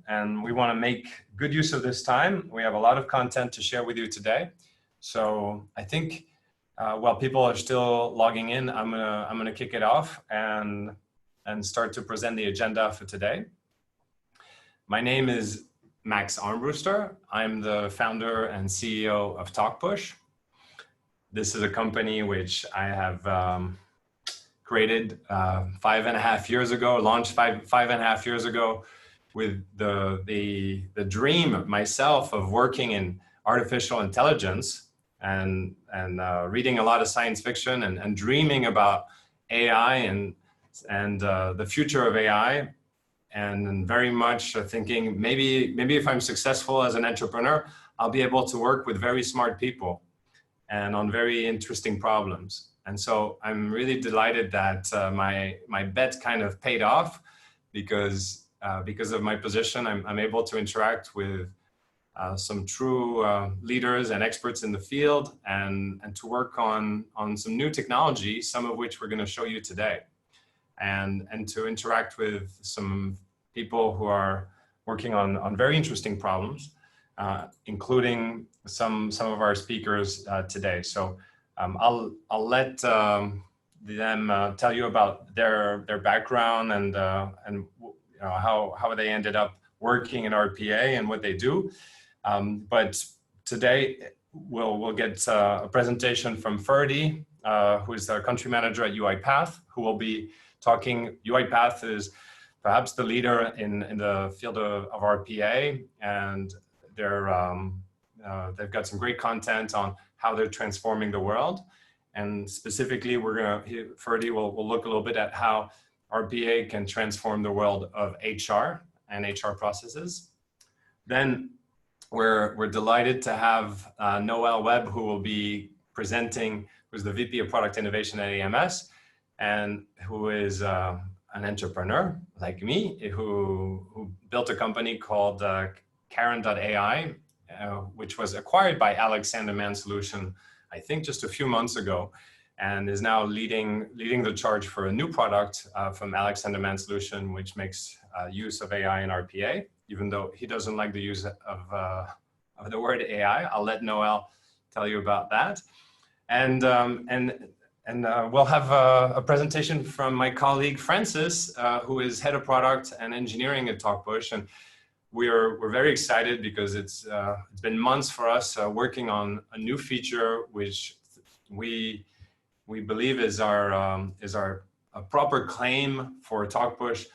and we want to make good use of this time. We have a lot of content to share with you today. So I think while people are still logging in, I'm gonna kick it off and start to present the agenda for today. My name is Max Armbruster. I'm the founder and CEO of Talkpush. This is a company which I have created 5.5 years ago, launched five and a half years ago, with the dream myself of working in artificial intelligence and reading a lot of science fiction and dreaming about AI and the future of AI, and very much thinking maybe if I'm successful as an entrepreneur, I'll be able to work with very smart people and on very interesting problems. And so I'm really delighted that my bet kind of paid off, because of my position, I'm able to interact with some true leaders and experts in the field, and to work on some new technology, some of which we're going to show you today, and to interact with some people who are working on very interesting problems, including some of our speakers today. So I'll let them tell you about their background and you know, how they ended up working in RPA and what they do. But today we'll get a presentation from Ferdie, who is our country manager at UiPath, who will be talking. UiPath is perhaps the leader in the field of RPA, and they've got some great content on how they're transforming the world. And specifically, Ferdie will look a little bit at how RPA can transform the world of HR and HR processes. Then we're delighted to have Noel Webb, who will be presenting, who's the VP of Product Innovation at AMS, and who is an entrepreneur like me, who built a company called Karen.ai, which was acquired by Alexander Mann Solution, I think just a few months ago, and is now leading the charge for a new product from Alexander Mann Solution, which makes use of AI and RPA, even though he doesn't like the use of the word AI. I'll let Noel tell you about that. And we'll have a presentation from my colleague Francis, who is head of product and engineering at Talkpush. And we're very excited because it's been months for us working on a new feature, which we believe is a proper claim for Talkpush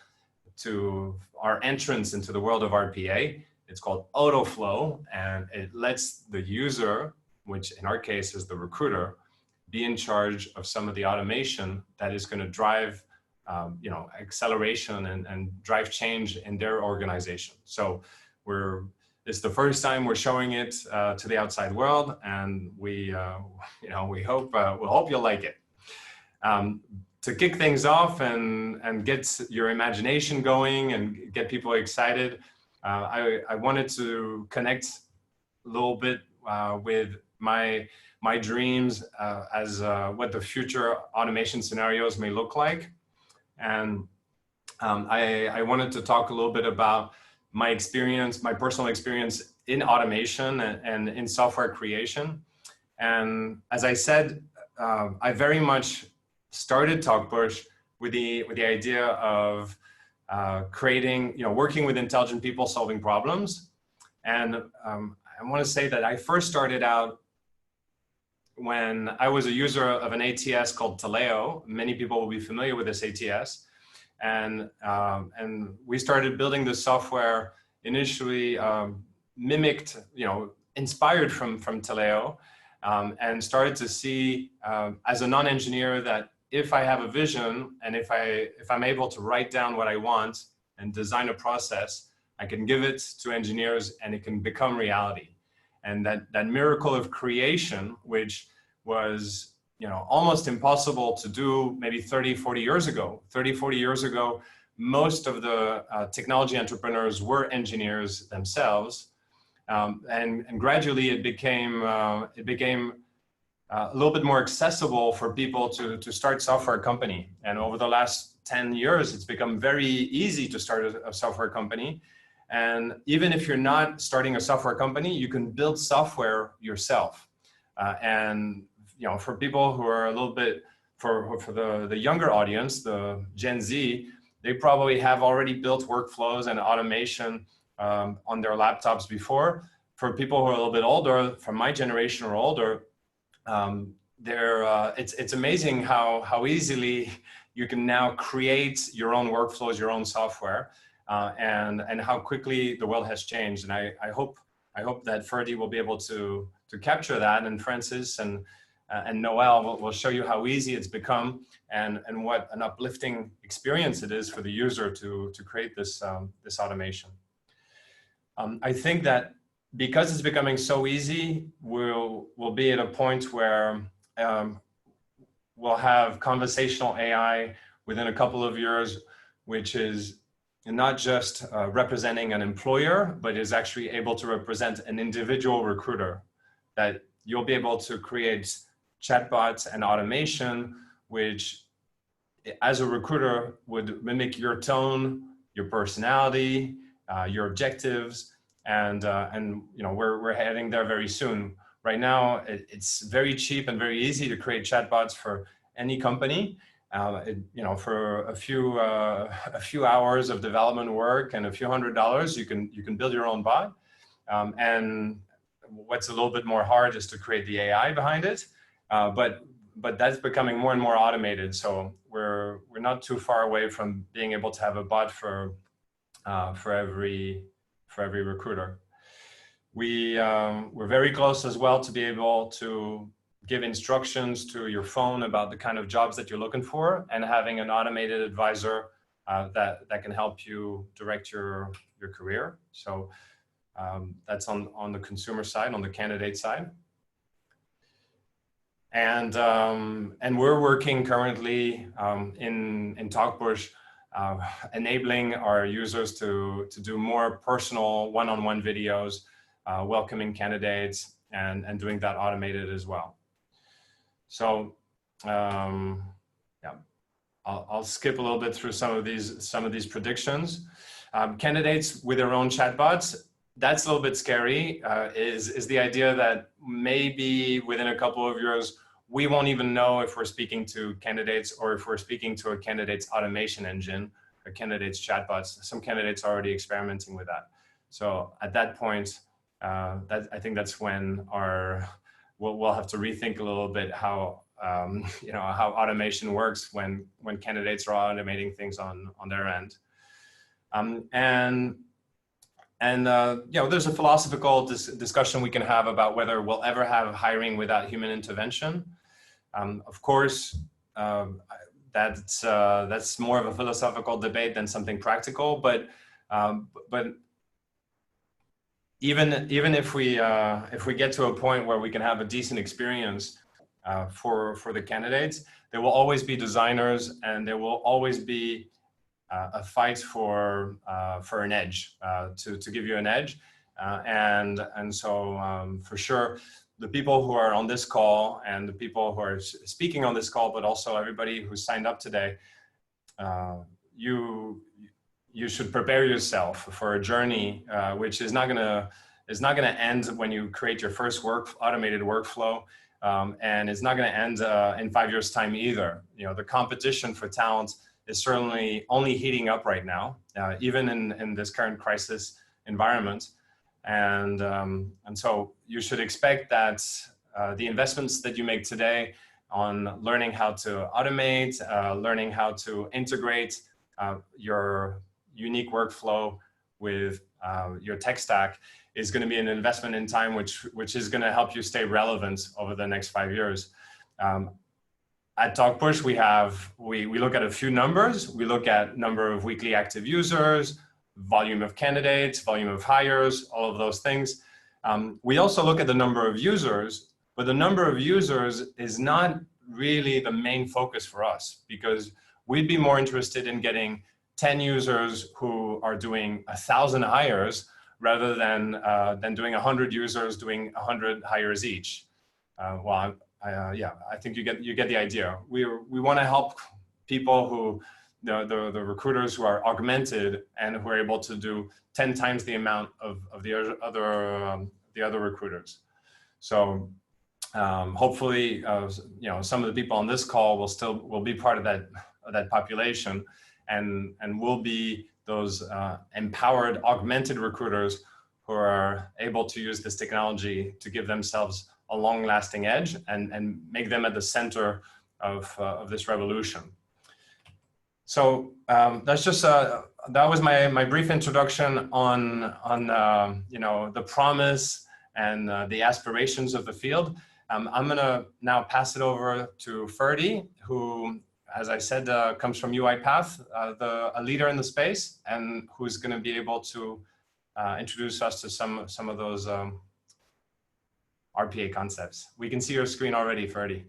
to our entrance into the world of RPA. It's called Autoflow, and it lets the user, which in our case is the recruiter, be in charge of some of the automation that is going to drive you know, acceleration and drive change in their organization. So it's the first time we're showing it to the outside world, and we hope you'll like it. To kick things off and get your imagination going and get people excited, I wanted to connect a little bit with my dreams as what the future automation scenarios may look like. And I wanted to talk a little bit about my experience, my personal experience in automation and in software creation. And as I said, I very much started Talkpush with the idea of creating, you know, working with intelligent people solving problems. And I want to say that I first started out when I was a user of an ATS called Taleo. Many people will be familiar with this ATS. And we started building the software initially mimicked, you know, inspired from Taleo, and started to see as a non-engineer that if I have a vision and if I'm able to write down what I want and design a process, I can give it to engineers and it can become reality. And that miracle of creation, which was, you know, almost impossible to do maybe 30, 40 years ago. 30, 40 years ago, most of the technology entrepreneurs were engineers themselves. And gradually it became a little bit more accessible for people to start software company. And over the last 10 years, it's become very easy to start a software company. And even if you're not starting a software company, you can build software yourself. And for people who are a little bit, for the younger audience, the Gen Z, they probably have already built workflows and automation on their laptops before. For people who are a little bit older, from my generation or older, it's amazing how easily you can now create your own workflows, your own software, and how quickly the world has changed. And I hope that Ferdie will be able to capture that, and Francis and Noel will show you how easy it's become and what an uplifting experience it is for the user to create this this automation. I think that because it's becoming so easy, we'll be at a point where we'll have conversational AI within a couple of years, which is not just representing an employer, but is actually able to represent an individual recruiter, that you'll be able to create chatbots and automation, which as a recruiter would mimic your tone, your personality, your objectives, and we're heading there very soon. Right now, it's very cheap and very easy to create chatbots for any company. For a few hours of development work and a few $100s, you can build your own bot. And what's a little bit more hard is to create the AI behind it. But that's becoming more and more automated. So we're not too far away from being able to have a bot for every recruiter. We're very close as well to be able to give instructions to your phone about the kind of jobs that you're looking for, and having an automated advisor that can help you direct your career. So that's on the consumer side, on the candidate side. And we're working currently in Talkpush, enabling our users to do more personal one-on-one videos, welcoming candidates, and doing that automated as well. So I'll skip a little bit through some of these predictions. Candidates with their own chatbots, that's a little bit scary, is the idea that maybe within a couple of years, we won't even know if we're speaking to candidates or if we're speaking to a candidate's automation engine, a candidate's chatbots. Some candidates are already experimenting with that. So at that point, I think that's when we'll have to rethink a little bit how how automation works when candidates are automating things on their end. There's a philosophical discussion we can have about whether we'll ever have hiring without human intervention. Of course, that's more of a philosophical debate than something practical. But even if we get to a point where we can have a decent experience for the candidates, there will always be designers, and there will always be a fight for an edge, to give you an edge, and so for sure, the people who are on this call and the people who are speaking on this call, but also everybody who signed up today, you should prepare yourself for a journey which is not gonna end when you create your first automated workflow, and it's not gonna end in 5 years' time either. The competition for talent is certainly only heating up right now, even in this current crisis environment. And so you should expect that the investments that you make today on learning how to automate, learning how to integrate your unique workflow with your tech stack is going to be an investment in time, which is going to help you stay relevant over the next 5 years. At Talkpush, we look at a few numbers. We look at number of weekly active users, volume of candidates, volume of hires, all of those things. We also look at the number of users, but the number of users is not really the main focus for us, because we'd be more interested in getting 10 users who are doing 1,000 hires rather than doing 100 users doing 100 hires each. I think you get the idea. We want to help people who the recruiters who are augmented and who are able to do 10 times the amount of the other recruiters. So hopefully, you know, some of the people on this call will be part of that population, and will be those empowered, augmented recruiters who are able to use this technology to give themselves a long-lasting edge and make them at the center of this revolution. So that's just that was my brief introduction on you know, the promise and the aspirations of the field. I'm gonna now pass it over to Ferdie, who, as I said, comes from UiPath, a leader in the space, and who's gonna be able to introduce us to some of those RPA concepts. We can see your screen already, Ferdie.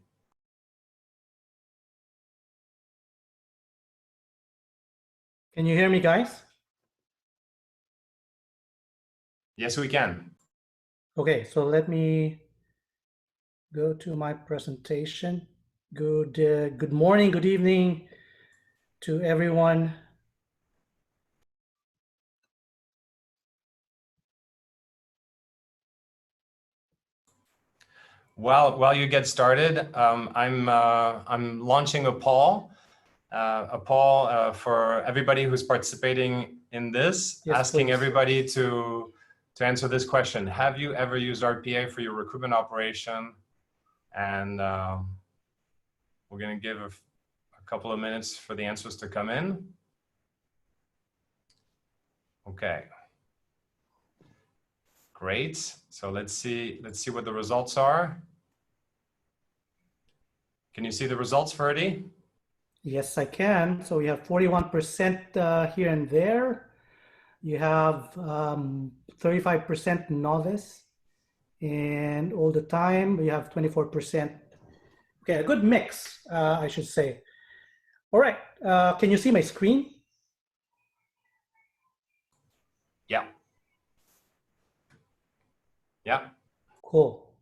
Can you hear me, guys? Yes, we can. Okay, so let me go to my presentation. Good morning, good evening to everyone. While you get started, I'm launching a poll for everybody who's participating in this, Yes, asking please. everybody to answer this question. Have you ever used RPA for your recruitment operation? And we're going to give a couple of minutes for the answers to come in. Okay. Great. So let's see what the results are. Can you see the results, Ferdie? Yes, I can. So we have 41% here and there. You have 35% novice, and all the time we have 24%. Okay, a good mix, I should say. All right, can you see my screen? Yeah. Yeah. Cool.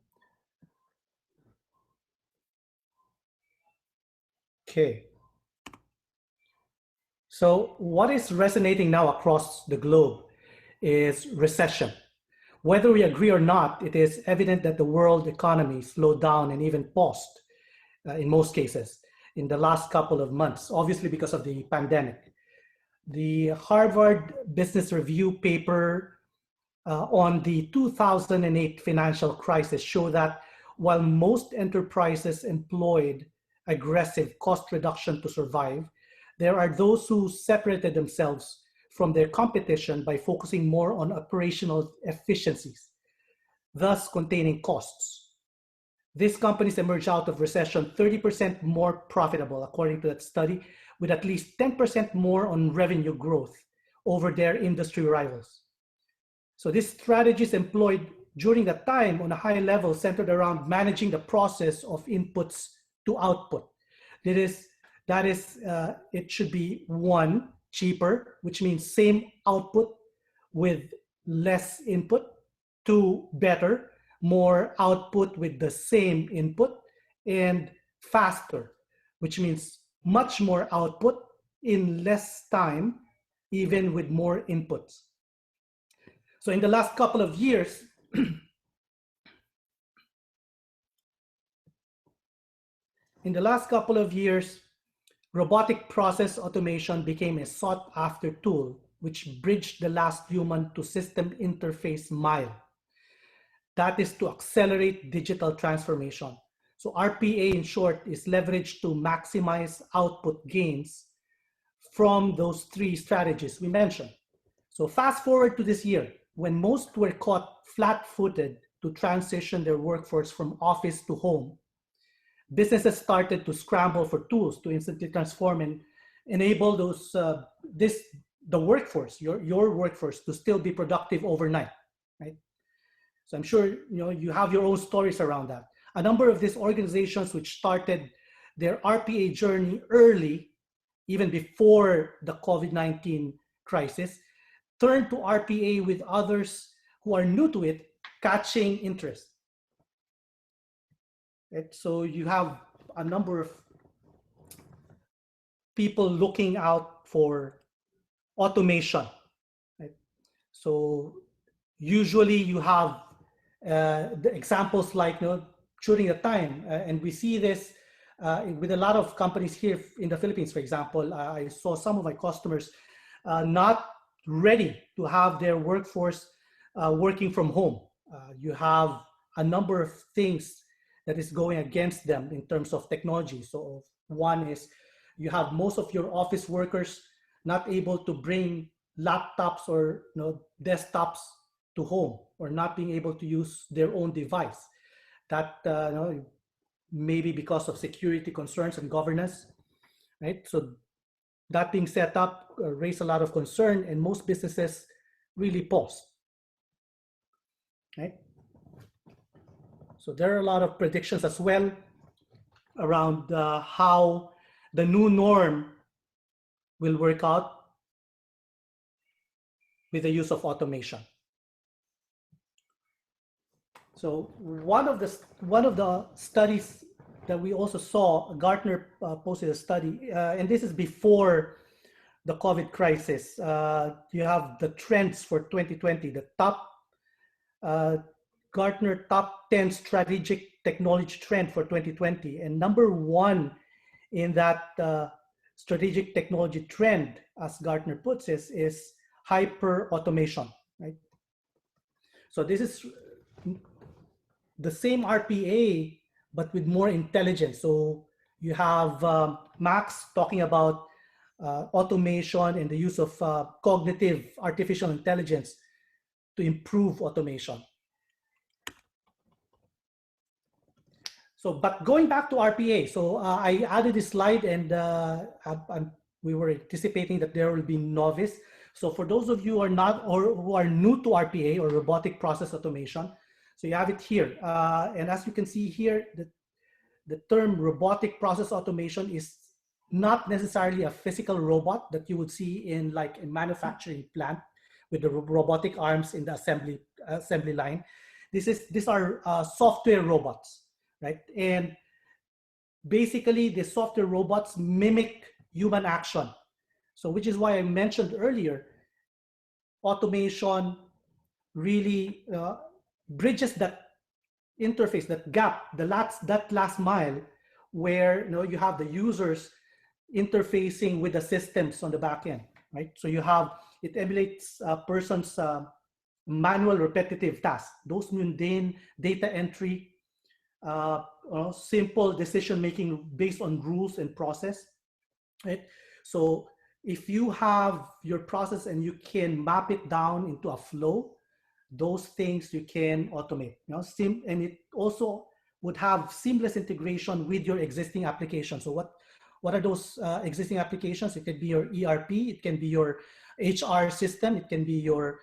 Okay. So what is resonating now across the globe is recession. Whether we agree or not, it is evident that the world economy slowed down and even paused in most cases in the last couple of months, obviously because of the pandemic. The Harvard Business Review paper on the 2008 financial crisis show that while most enterprises employed aggressive cost reduction to survive, there are those who separated themselves from their competition by focusing more on operational efficiencies, thus containing costs. These companies emerge out of recession 30% more profitable, according to that study, with at least 10% more on revenue growth over their industry rivals. So these strategies employed during that time on a high level centered around managing the process of inputs to output. It should be one, cheaper, which means same output with less input. Two, better, more output with the same input. And faster, which means much more output in less time, even with more inputs. So in the last couple of years, robotic process automation became a sought-after tool which bridged the last human to system interface mile. That is to accelerate digital transformation. So RPA, in short, is leveraged to maximize output gains from those three strategies we mentioned. So fast forward to this year, when most were caught flat-footed to transition their workforce from office to home, businesses started to scramble for tools to instantly transform and enable those the workforce, your workforce, to still be productive overnight, right? So I'm sure you have your own stories around that. A number of these organizations which started their RPA journey early, even before the COVID-19 crisis, turn to RPA with others who are new to it catching interest. Right? So you have a number of people looking out for automation, right? So usually you have the examples like, during a time, and we see this with a lot of companies here in the Philippines, for example. I saw some of my customers not ready to have their workforce working from home. You have a number of things that is going against them in terms of technology. So one is you have most of your office workers not able to bring laptops or desktops to home, or not being able to use their own device. That maybe because of security concerns and governance, right? So that being set up raised a lot of concern, and most businesses really paused, right? So there are a lot of predictions as well around how the new norm will work out with the use of automation. So one of the studies that we also saw, Gartner posted a study, and this is before the COVID crisis. You have the trends for 2020, the top Gartner top 10 strategic technology trend for 2020, and number one in that strategic technology trend, as Gartner puts it, is hyper automation, right? So this is the same RPA, but with more intelligence. So you have Max talking about automation and the use of cognitive artificial intelligence to improve automation. So, but going back to RPA, so I added this slide, and we were anticipating that there will be novice. So for those of you who are not, or who are new to RPA, or robotic process automation, so you have it here. And as you can see here, the term robotic process automation is not necessarily a physical robot that you would see in like a manufacturing plant with the robotic arms in the assembly line. These are software robots, right? And basically the software robots mimic human action. So which is why I mentioned earlier, automation really bridges that interface, that gap, that last mile, where you have the users interfacing with the systems on the back end, right? So it emulates a person's manual repetitive tasks, those mundane data entry, simple decision making based on rules and process, right? So if you have your process and you can map it down into a flow, those things you can automate. And it also would have seamless integration with your existing application. So what are those existing applications? It could be your ERP, it can be your HR system, it can be your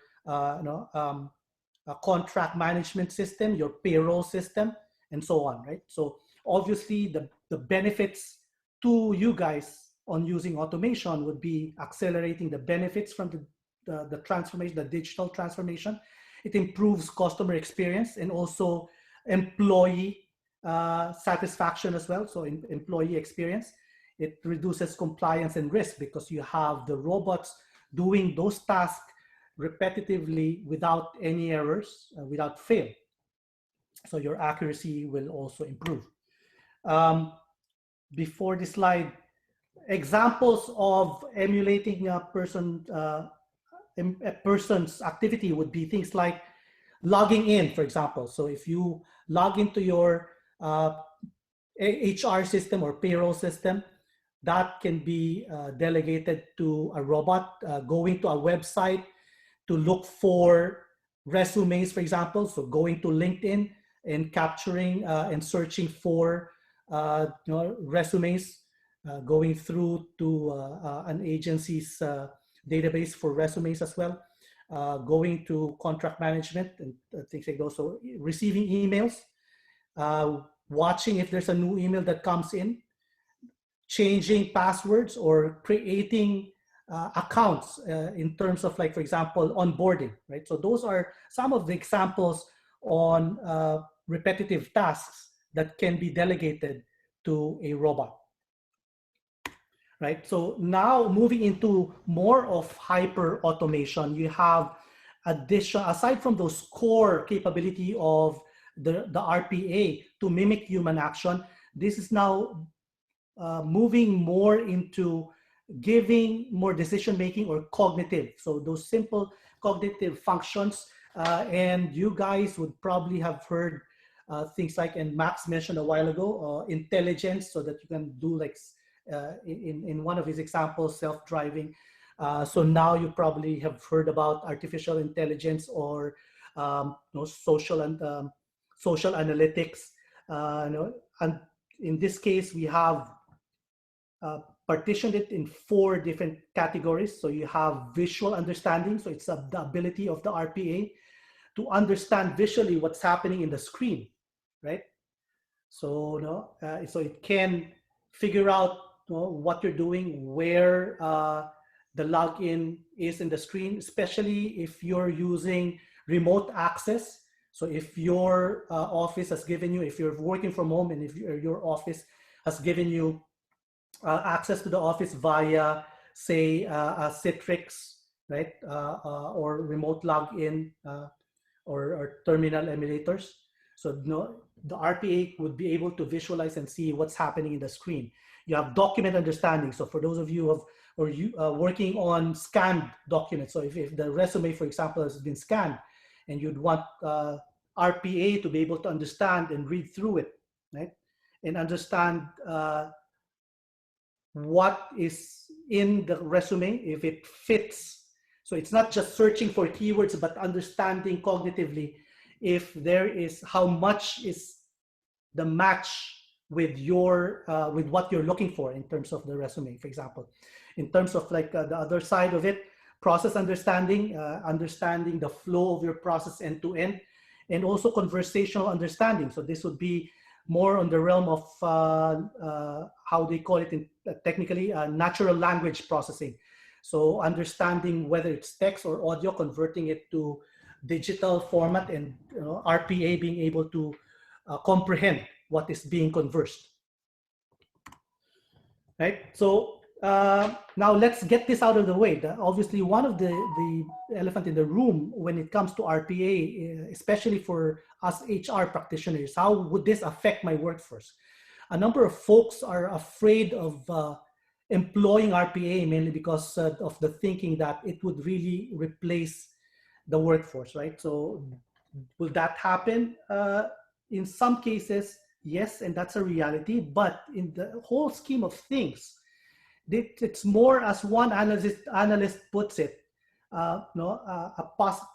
contract management system, your payroll system, and so on, right? So obviously the benefits to you guys on using automation would be accelerating the benefits from the transformation, the digital transformation. It improves customer experience and also employee satisfaction as well. So employee experience. It reduces compliance and risk because you have the robots doing those tasks repetitively without any errors, without fail. So your accuracy will also improve. Before this slide, examples of emulating a person's activity would be things like logging in, for example. So if you log into your HR system or payroll system, that can be delegated to a robot going to a website to look for resumes, for example. So going to LinkedIn and capturing and searching for resumes, going through to an agency's database for resumes as well, going to contract management and things like those. So receiving emails, watching if there's a new email that comes in, changing passwords or creating accounts in terms of, like, for example, onboarding, right? So those are some of the examples on repetitive tasks that can be delegated to a robot. right? So now moving into more of hyper automation, you have addition, aside from those core capability of the RPA to mimic human action, this is now moving more into giving more decision making or cognitive. So those simple cognitive functions, and you guys would probably have heard things like, and Max mentioned a while ago, intelligence, so that you can do like in one of his examples, self-driving. So now you probably have heard about artificial intelligence or social and social analytics. And in this case, we have partitioned it in 4 different categories. So you have visual understanding. So it's the ability of the RPA to understand visually what's happening in the screen, right? So, so it can figure out what you're doing, where the login is in the screen, especially if you're using remote access. So if your office has given you, if you're working from home and if your office has given you access to the office via, say, Citrix, right, or remote login or terminal emulators. So the RPA would be able to visualize and see what's happening in the screen. You have document understanding. So for those of you working on scanned documents, so if the resume, for example, has been scanned and you'd want RPA to be able to understand and read through it, right, and understand what is in the resume, if it fits. So it's not just searching for keywords, but understanding cognitively if there is, how much is the match with your with what you're looking for in terms of the resume, for example. In terms of like the other side of it, process understanding, understanding the flow of your process end to end, and also conversational understanding. So this would be more on the realm of how they call it technically natural language processing. So understanding whether it's text or audio, converting it to digital format, and RPA being able to comprehend what is being conversed. Right. So now let's get this out of the way. Obviously, one of the elephant in the room when it comes to RPA, especially for us HR practitioners, how would this affect my workforce? A number of folks are afraid of employing RPA mainly because of the thinking that it would really replace the workforce, right? So will that happen? In some cases, yes, and that's a reality. But in the whole scheme of things, it's more, as one analyst puts it,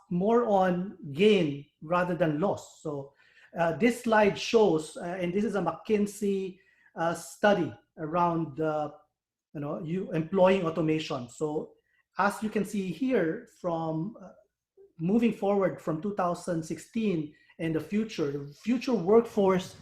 more on gain rather than loss. So this slide shows, and this is a McKinsey study around you employing automation. So as you can see here, from moving forward from 2016 and the future workforce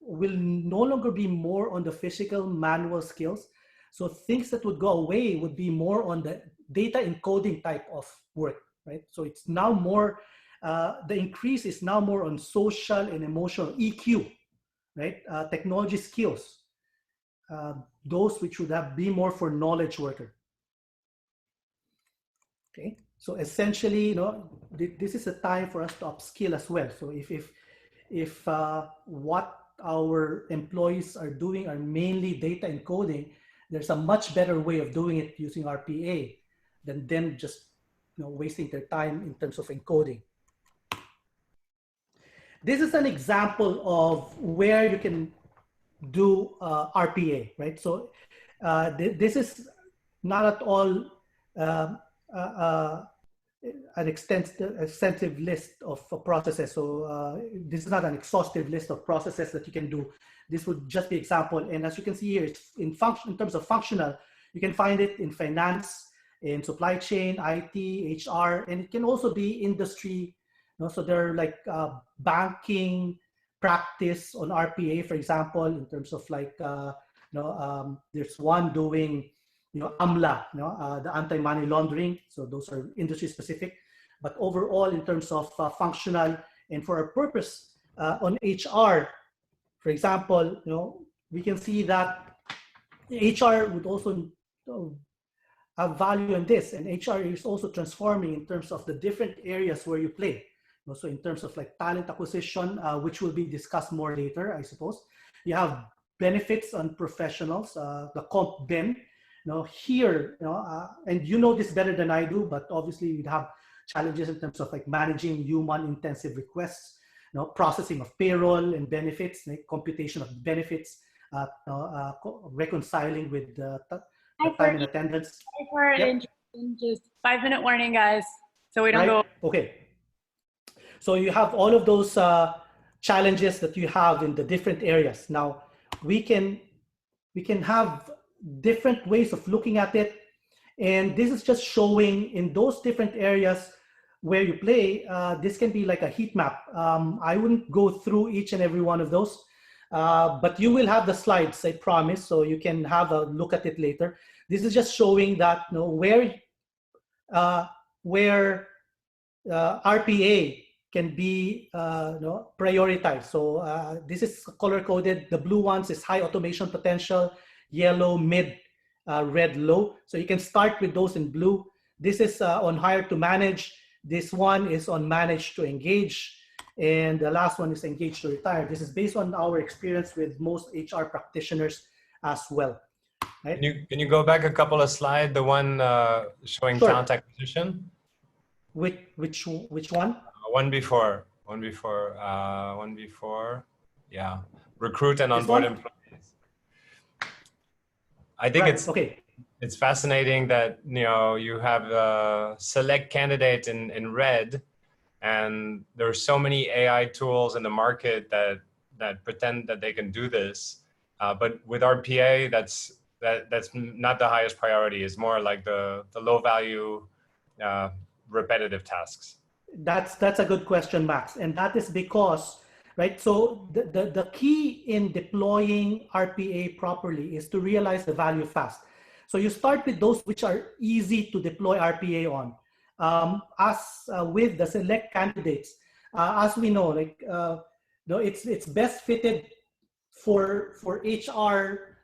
will no longer be more on the physical manual skills. So things that would go away would be more on the data encoding type of work, right? So it's now more, the increase is now more on social and emotional EQ, right? Technology skills, those which would be more for knowledge worker. Okay, so essentially, this is a time for us to upskill as well. So if what our employees are doing are mainly data encoding, there's a much better way of doing it using RPA than them just wasting their time in terms of encoding. This is an example of where you can do RPA, right? So this is not at all an extensive list of processes. So this is not an exhaustive list of processes that you can do. This would just be example. And as you can see here, it's in terms of functional, you can find it in finance, in supply chain, IT, HR, and it can also be industry. So there are like banking practice on RPA, for example, in terms of like, there's one doing AMLA, the anti-money laundering. So those are industry specific, but overall in terms of functional and for a purpose on HR, for example, we can see that HR would also have value in this, and HR is also transforming in terms of the different areas where you play. Also in terms of like talent acquisition, which will be discussed more later, I suppose. You have benefits on professionals, the comp ben. Here, and you know this better than I do, but obviously you'd have challenges in terms of like managing human intensive requests, processing of payroll and benefits, like computation of benefits, reconciling with the time and attendance. Yep. Just 5-minute warning, guys, so we don't go. Okay. So you have all of those challenges that you have in the different areas. Now we can have different ways of looking at it, and this is just showing in those different areas where you play. This can be like a heat map. I wouldn't go through each and every one of those, but you will have the slides, I promise, so you can have a look at it later. This is just showing that where RPA can be prioritized. So this is color coded. The blue ones is high automation potential, yellow mid, red low. So you can start with those in blue. This is on hire to manage. This one is on manage to engage. And the last one is engage to retire. This is based on our experience with most HR practitioners as well. Right? Can you go back a couple of slides? The one showing talent acquisition. Which one? One before. Yeah, recruit and onboard employees. I think it's fascinating that you have select candidate in red, and there are so many AI tools in the market that pretend that they can do this, but with RPA, that's not the highest priority. It's more like the low value repetitive tasks. That's a good question, Max, and that is because, right, so the key in deploying RPA properly is to realize the value fast. So you start with those which are easy to deploy RPA on. With the select candidates, as we know, like it's best fitted for HR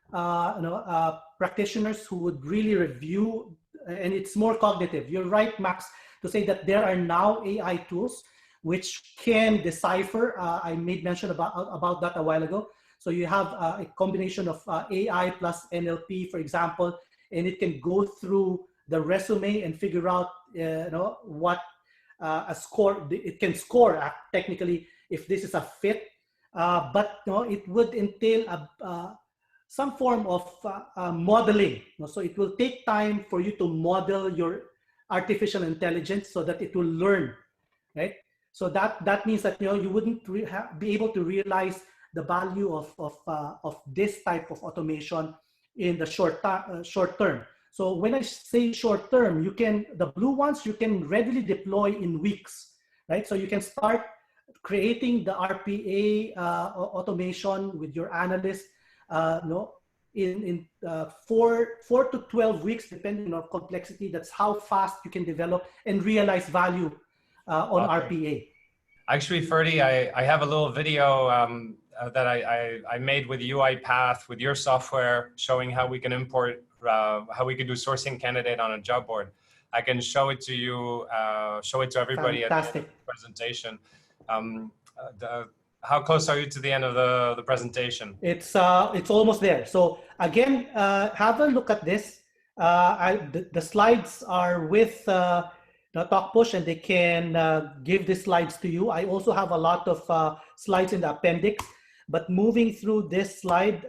practitioners who would really review, and it's more cognitive. You're right, Max, to say that there are now AI tools which can decipher. I made mention about that a while ago. So you have a combination of AI plus NLP, for example, and it can go through the resume and figure out what a score. It can score technically if this is a fit, but it would entail some form of modeling. So it will take time for you to model your artificial intelligence so that it will learn, right? So that means that you wouldn't be able to realize the value of this type of automation in the short term. So when I say short term, the blue ones you can readily deploy in weeks, right? So you can start creating the RPA automation with your analyst, in 4 to 12 weeks, depending on complexity. That's how fast you can develop and realize value on RPA. Actually, Ferdie, I have a little video that I made with UiPath with your software, showing how we can import, how we can do sourcing candidate on a job board. I can show it to you, show it to everybody. Fantastic. At the presentation. How close are you to the end of the presentation? It's almost there. So again, have a look at this. The slides are with Talkpush, and they can give the slides to you. I also have a lot of slides in the appendix, but moving through this slide,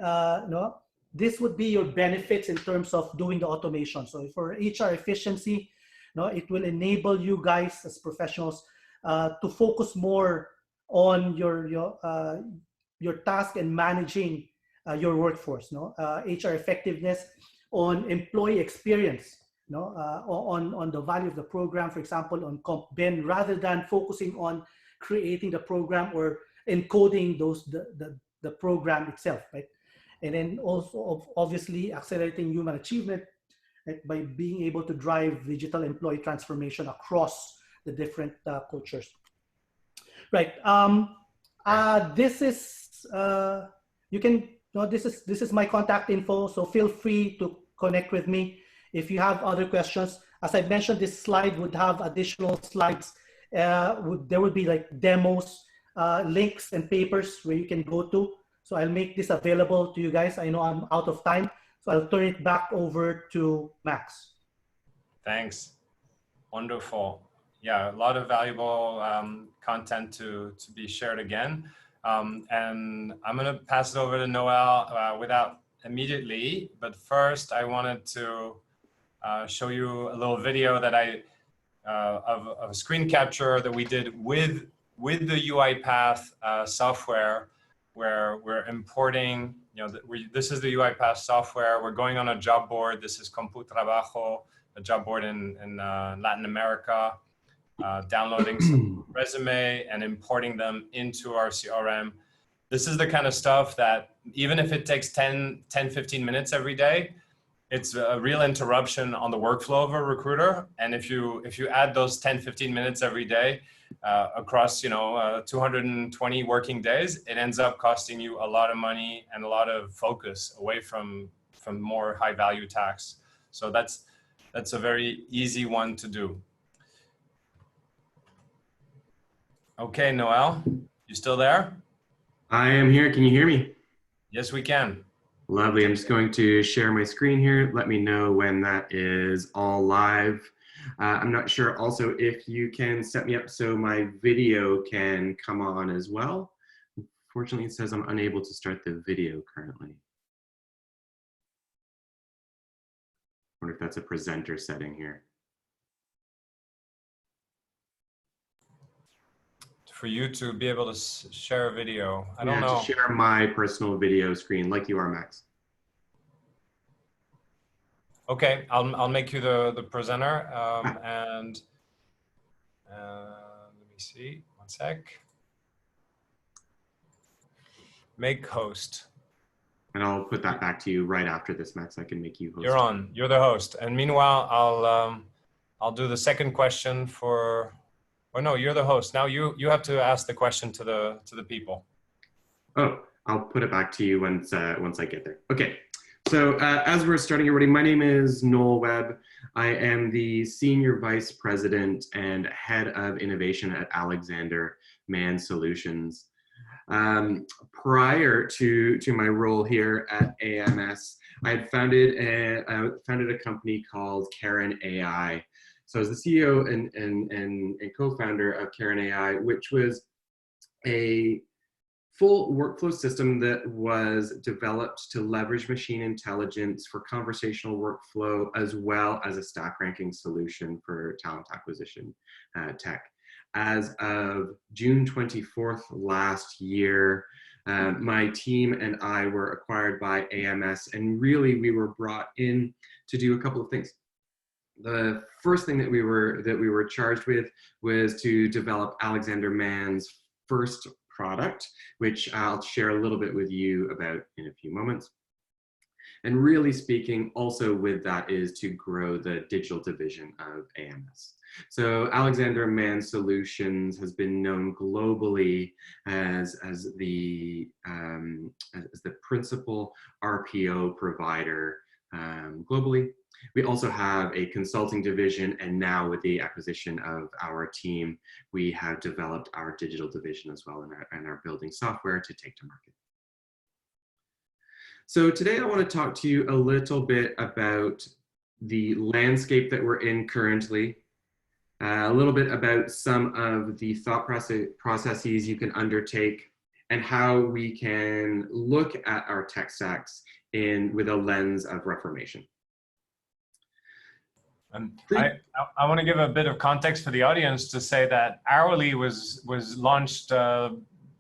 this would be your benefits in terms of doing the automation. So for HR efficiency, it will enable you guys as professionals to focus more on your task and managing your workforce. HR effectiveness, on employee experience, on the value of the program, for example, on comp ben, rather than focusing on creating the program or encoding the program itself, right? And then also obviously accelerating human achievement, right, by being able to drive digital employee transformation across the different cultures. Right. This is, you can no, this is my contact info, so feel free to connect with me if you have other questions. As I mentioned, this slide would have additional slides. There would be like demos, links and papers where you can go to. So I'll make this available to you guys. I know I'm out of time, so I'll turn it back over to Max. Thanks. Wonderful. Yeah, a lot of valuable content to be shared again. And I'm going to pass it over to Noel without immediately, but first I wanted to show you a little video that of a screen capture that we did with the UiPath software, where we're importing, this is the UiPath software. We're going on a job board. This is CompuTrabajo, a job board in Latin America, downloading some resume and importing them into our CRM. This is the kind of stuff that even if it takes 10, 15 minutes every day, it's a real interruption on the workflow of a recruiter. And if you add those 10, 15 minutes every day across 220 working days, it ends up costing you a lot of money and a lot of focus away from more high value tasks. So that's a very easy one to do. Okay, Noel, you still there? I am here. Can you hear me? Yes, we can. Lovely. I'm just going to share my screen here. Let me know when that is all live. I'm not sure also if you can set me up so my video can come on as well. Unfortunately, it says I'm unable to start the video currently. I wonder if that's a presenter setting here. For you to be able to share a video, I don't know. To share my personal video screen like you are, Max. Okay, I'll make you the presenter, and let me see, one sec. Make host. And I'll put that back to you right after this, Max. I can make you host. You're on. You're the host. And meanwhile, I'll do the second question for. Oh no, you're the host. Now you have to ask the question to the people. Oh, I'll put it back to you once I get there. Okay. So as we're starting everybody, my name is Noel Webb. I am the Senior Vice President and Head of Innovation at Alexander Man Solutions. Prior to my role here at AMS, I had founded a company called Karen AI. So I was the CEO and co-founder of Karen AI, which was a full workflow system that was developed to leverage machine intelligence for conversational workflow, as well as a stack ranking solution for talent acquisition tech. As of June 24th last year, my team and I were acquired by AMS, and really we were brought in to do a couple of things. The first thing that we were charged with was to develop Alexander Mann's first product, which I'll share a little bit with you about in a few moments. And really speaking, also with that is to grow the digital division of AMS. So Alexander Man Solutions has been known globally as the principal RPO provider globally. We also have a consulting division, and now with the acquisition of our team, we have developed our digital division as well, and are building software to take to market. So today I want to talk to you a little bit about the landscape that we're in currently, a little bit about some of the thought processes you can undertake, and how we can look at our tech stacks with a lens of reformation. I want to give a bit of context for the audience to say that Hourly was launched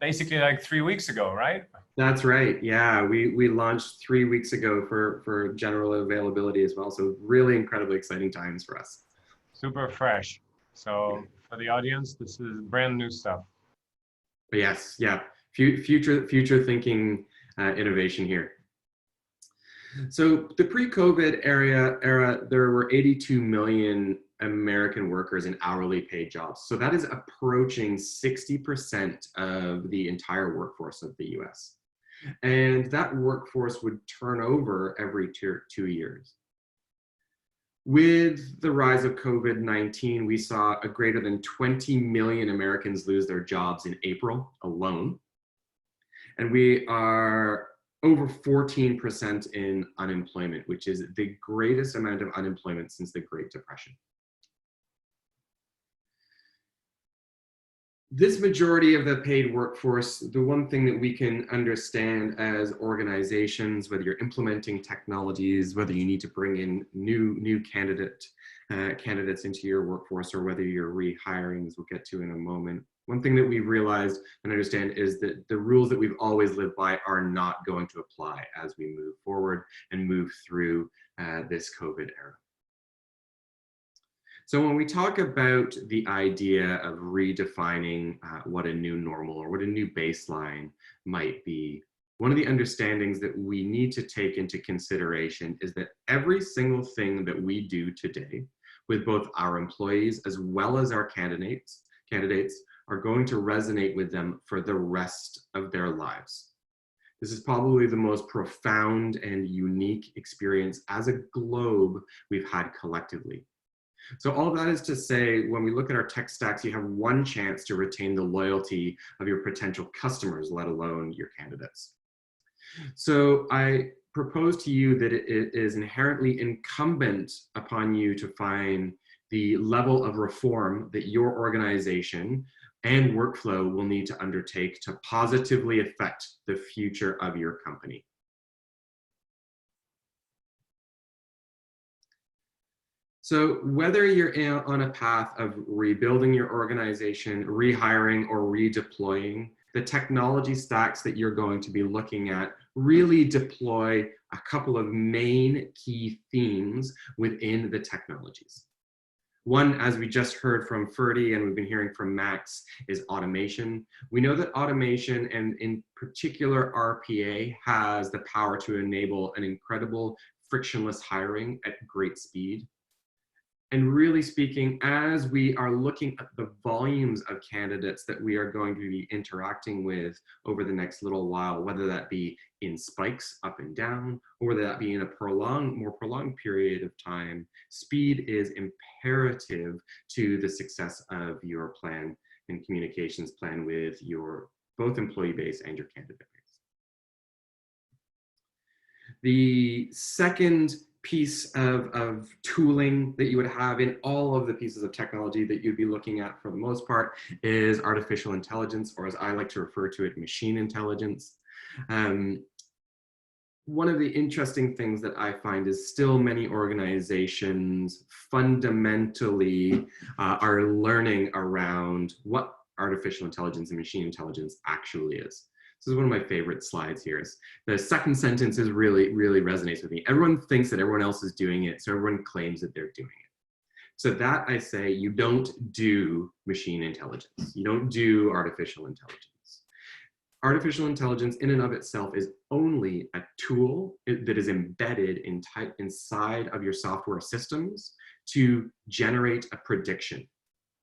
basically like 3 weeks ago, right? That's right. Yeah, we launched 3 weeks ago for general availability as well. So really incredibly exciting times for us. Super fresh. So for the audience, this is brand new stuff. But yes, yeah, future thinking innovation here. So the pre-COVID era, there were 82 million American workers in hourly paid jobs. So that is approaching 60% of the entire workforce of the US. And that workforce would turn over every 2 years. With the rise of COVID-19, we saw a greater than 20 million Americans lose their jobs in April alone. And we are over 14% in unemployment, which is the greatest amount of unemployment since the Great Depression. This majority of the paid workforce, the one thing that we can understand as organizations, whether you're implementing technologies, whether you need to bring in new candidates into your workforce, or whether you're rehiring, as we'll get to in a moment. One thing that we've realized and understand is that the rules that we've always lived by are not going to apply as we move forward and move through this COVID era. So when we talk about the idea of redefining what a new normal or what a new baseline might be, one of the understandings that we need to take into consideration is that every single thing that we do today with both our employees as well as our candidates are going to resonate with them for the rest of their lives. This is probably the most profound and unique experience as a globe we've had collectively. So all of that is to say, when we look at our tech stacks, you have one chance to retain the loyalty of your potential customers, let alone your candidates. So I propose to you that it is inherently incumbent upon you to find the level of reform that your organization and workflow will need to undertake to positively affect the future of your company. So whether you're on a path of rebuilding your organization, rehiring, or redeploying, the technology stacks that you're going to be looking at really deploy a couple of main key themes within the technologies. One, as we just heard from Ferdie and we've been hearing from Max, is automation. We know that automation, and in particular RPA, has the power to enable an incredible frictionless hiring at great speed. And really speaking, as we are looking at the volumes of candidates that we are going to be interacting with over the next little while, whether that be in spikes up and down, or whether that be in a more prolonged period of time, speed is imperative to the success of your plan and communications plan with your both employee base and your candidate base. The second piece of tooling that you would have in all of the pieces of technology that you'd be looking at for the most part is artificial intelligence, or as I like to refer to it, machine intelligence. One of the interesting things that I find is still many organizations fundamentally are learning around what artificial intelligence and machine intelligence actually is. This is one of my favorite slides here. The second sentence is really resonates with me. Everyone thinks that everyone else is doing it, so everyone claims that they're doing it. So that, I say, you don't do machine intelligence. You don't do artificial intelligence. Artificial intelligence in and of itself is only a tool that is embedded inside of your software systems to generate a prediction.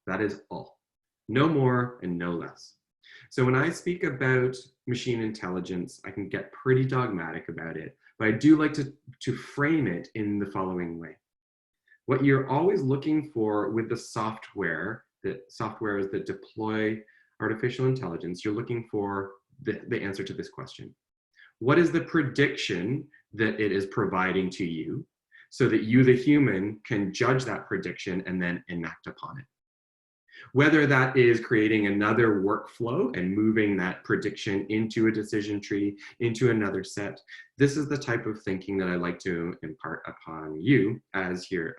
That is all. No more and no less. So when I speak about machine intelligence, I can get pretty dogmatic about it, but I do like to frame it in the following way. What you're always looking for with the softwares that deploy artificial intelligence, you're looking for the answer to this question. What is the prediction that it is providing to you so that you, the human, can judge that prediction and then enact upon it? Whether that is creating another workflow and moving that prediction into a decision tree, into another set, this is the type of thinking that I like to impart upon you as you're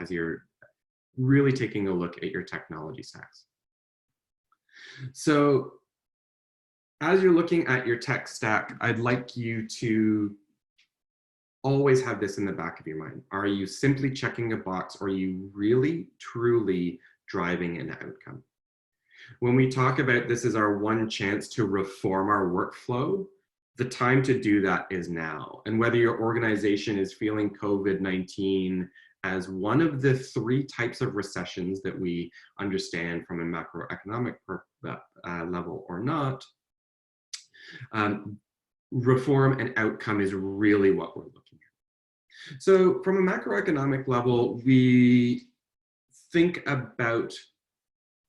really taking a look at your technology stacks. So as you're looking at your tech stack, I'd like you to always have this in the back of your mind. Are you simply checking a box, or are you really, truly driving an outcome? When we talk about this as our one chance to reform our workflow, the time to do that is now. And whether your organization is feeling COVID-19 as one of the 3 types of recessions that we understand from a macroeconomic level or not, reform and outcome is really what we're looking at. So from a macroeconomic level, we think about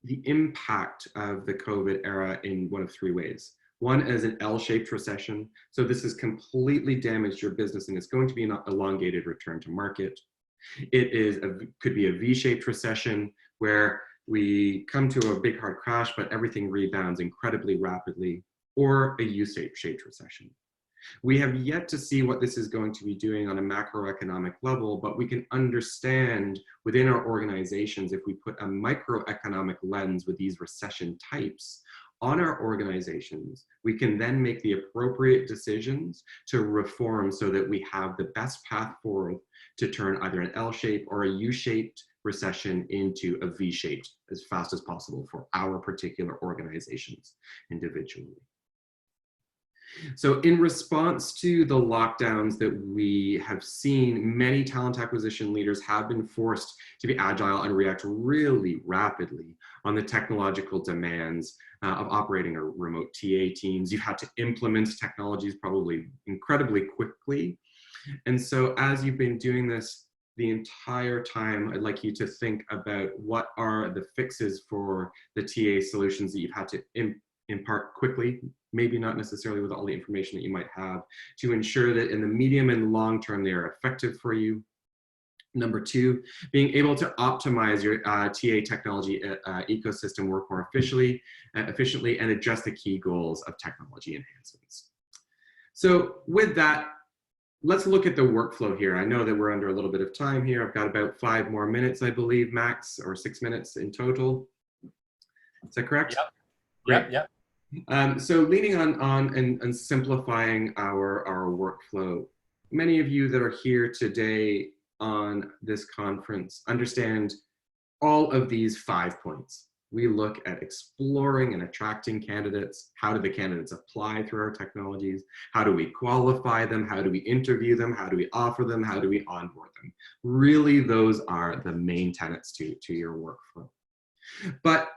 the impact of the COVID era in one of three ways. One is an L-shaped recession. So this has completely damaged your business and it's going to be an elongated return to market. Could be a V-shaped recession where we come to a big hard crash, but everything rebounds incredibly rapidly, or a U-shaped recession. We have yet to see what this is going to be doing on a macroeconomic level, but we can understand within our organizations, if we put a microeconomic lens with these recession types on our organizations, we can then make the appropriate decisions to reform so that we have the best path forward to turn either an L-shaped or a U-shaped recession into a V-shaped as fast as possible for our particular organizations individually. So in response to the lockdowns that we have seen, many talent acquisition leaders have been forced to be agile and react really rapidly on the technological demands of operating a remote TA teams. You've had to implement technologies probably incredibly quickly. And so as you've been doing this the entire time, I'd like you to think about what are the fixes for the TA solutions that you've had to impart quickly, maybe not necessarily with all the information that you might have, to ensure that in the medium and long term, they are effective for you. Number two, being able to optimize your TA technology ecosystem work more efficiently and address the key goals of technology enhancements. So with that, let's look at the workflow here. I know that we're under a little bit of time here. I've got about 5 more minutes, I believe, max, or 6 minutes in total. Is that correct? Yep. Yep. So leaning on and simplifying our workflow, many of you that are here today on this conference understand all of these 5 points. We look at exploring and attracting candidates. How do the candidates apply through our technologies? How do we qualify them? How do we interview them? How do we offer them? How do we onboard them? Really, those are the main tenets to your workflow. But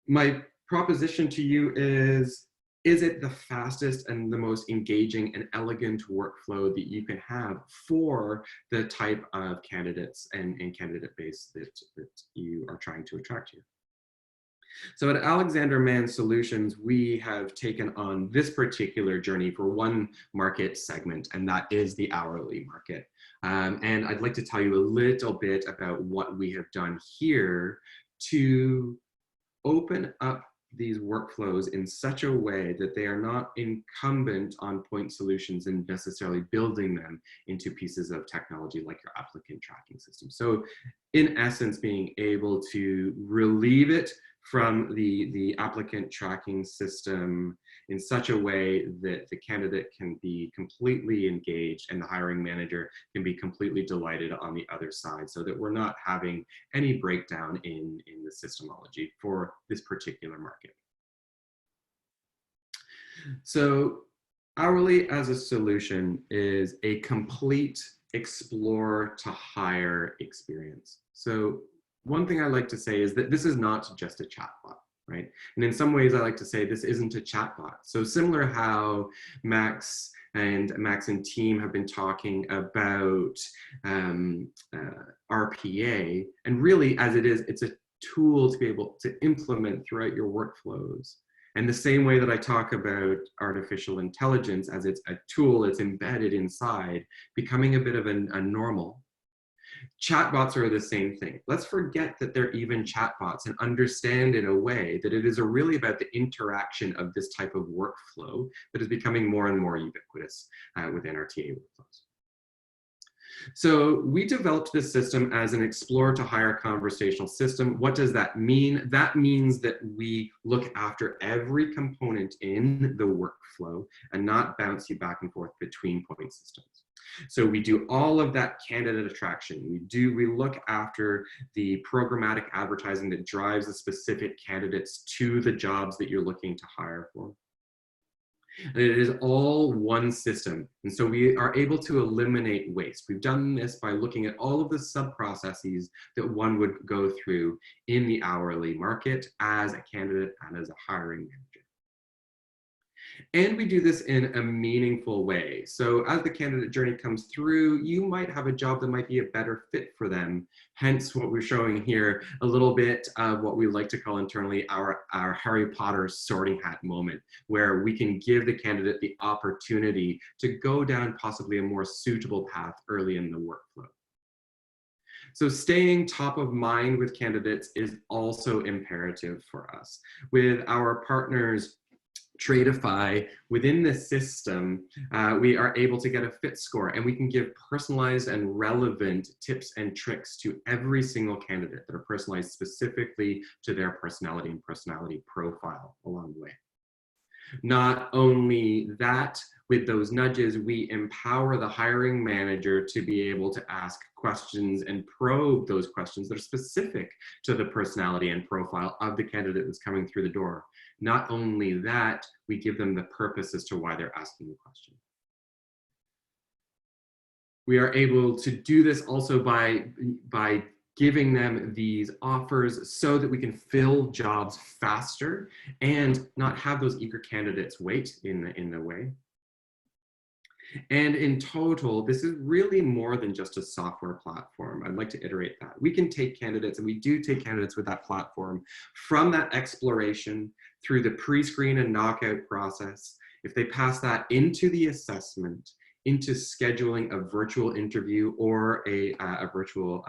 my proposition to you is it the fastest and the most engaging and elegant workflow that you can have for the type of candidates and candidate base that you are trying to attract here? So at Alexander Mann Solutions, we have taken on this particular journey for one market segment, and that is the hourly market. And I'd like to tell you a little bit about what we have done here to open up these workflows in such a way that they are not incumbent on point solutions and necessarily building them into pieces of technology like your applicant tracking system. So in essence, being able to relieve it from the applicant tracking system in such a way that the candidate can be completely engaged and the hiring manager can be completely delighted on the other side, so that we're not having any breakdown in the systemology for this particular market. So hourly as a solution is a complete explore to hire experience. So one thing I like to say is that this is not just a chatbot, right? And in some ways I like to say this isn't a chatbot. So similar how Max and team have been talking about RPA, and really as it is, it's a tool to be able to implement throughout your workflows. And the same way that I talk about artificial intelligence as it's a tool that's embedded inside, becoming a bit of a normal. Chatbots are the same thing. Let's forget that they're even chatbots and understand in a way that it is really about the interaction of this type of workflow that is becoming more and more ubiquitous within our TA workflows. So we developed this system as an explore to hire conversational system. What does that mean? That means that we look after every component in the workflow and not bounce you back and forth between point systems. So we do all of that candidate attraction. We look after the programmatic advertising that drives the specific candidates to the jobs that you're looking to hire for. And it is all one system. And so we are able to eliminate waste. We've done this by looking at all of the sub-processes that one would go through in the hourly market as a candidate and as a hiring manager. And we do this in a meaningful way. So as the candidate journey comes through, you might have a job that might be a better fit for them. Hence what we're showing here, a little bit of what we like to call internally our Harry Potter sorting hat moment, where we can give the candidate the opportunity to go down possibly a more suitable path early in the workflow. So staying top of mind with candidates is also imperative for us. With our partners, Tradeify, within the system, we are able to get a fit score, and we can give personalized and relevant tips and tricks to every single candidate that are personalized specifically to their personality and personality profile along the way. Not only that, with those nudges, we empower the hiring manager to be able to ask questions and probe those questions that are specific to the personality and profile of the candidate that's coming through the door. Not only that, we give them the purpose as to why they're asking the question. We are able to do this also by giving them these offers so that we can fill jobs faster and not have those eager candidates wait in the way. And in total, this is really more than just a software platform. I'd like to iterate that. We can take candidates, and we do take candidates with that platform, from that exploration through the pre-screen and knockout process. If they pass that into the assessment, into scheduling a virtual interview or a virtual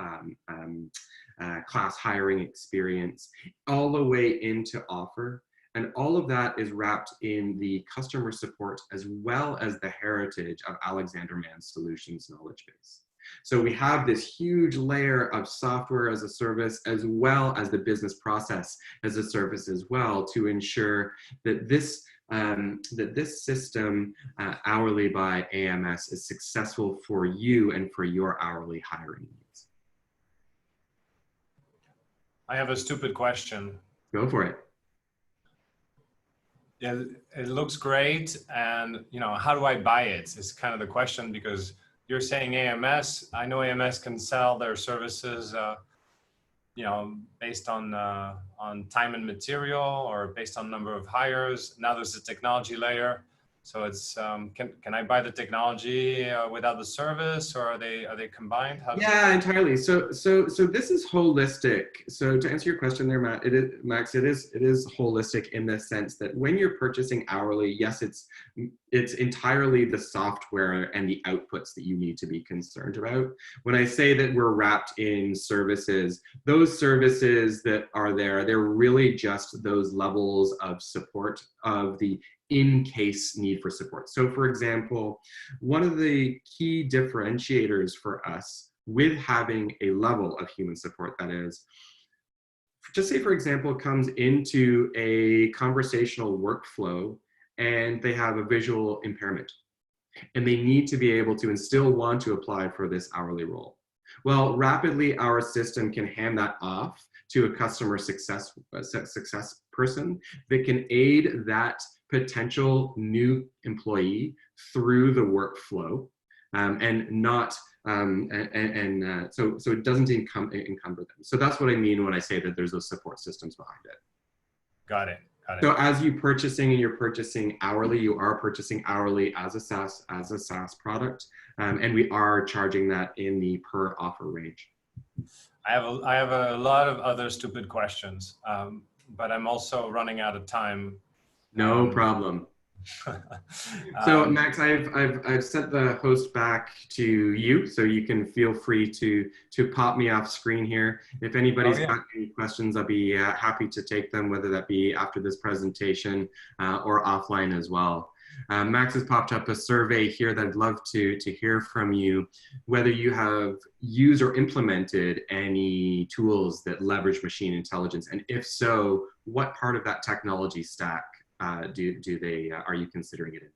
class hiring experience, all the way into offer. And all of that is wrapped in the customer support as well as the heritage of Alexander Mann's solutions knowledge base. So we have this huge layer of software as a service as well as the business process as a service as well, to ensure that this system, hourly by AMS, is successful for you and for your hourly hiring needs. I have a stupid question. Go for it. Yeah, it looks great, and how do I buy it? It's kind of the question, because you're saying AMS. I know AMS can sell their services, based on time and material, or based on number of hires. Now there's a technology layer, so it's can I buy the technology without the service, or are they combined? Yeah, entirely. So this is holistic. So to answer your question there, Max, it is holistic in the sense that when you're purchasing hourly, yes, it's entirely the software and the outputs that you need to be concerned about. When I say that we're wrapped in services, those services that are there, they're really just those levels of support of the in-case need for support. So for example, one of the key differentiators for us with having a level of human support, that is, just say for example, comes into a conversational workflow and they have a visual impairment and they need to be able to and still want to apply for this hourly role. Well, rapidly our system can hand that off to a customer success person that can aid that potential new employee through the workflow, and not so it doesn't encumber them. So that's what I mean when I say that there's those support systems behind it. Got it. So as you're purchasing hourly, you are purchasing hourly as a SaaS product, and we are charging that in the per offer range. I have a lot of other stupid questions, but I'm also running out of time. No problem. So Max, I've sent the host back to you, so you can feel free to pop me off screen here. If anybody's got any questions, I'll be happy to take them, whether that be after this presentation or offline as well. Max has popped up a survey here that I'd love to hear from you, whether you have used or implemented any tools that leverage machine intelligence, and if so, what part of that technology stack are you considering it in?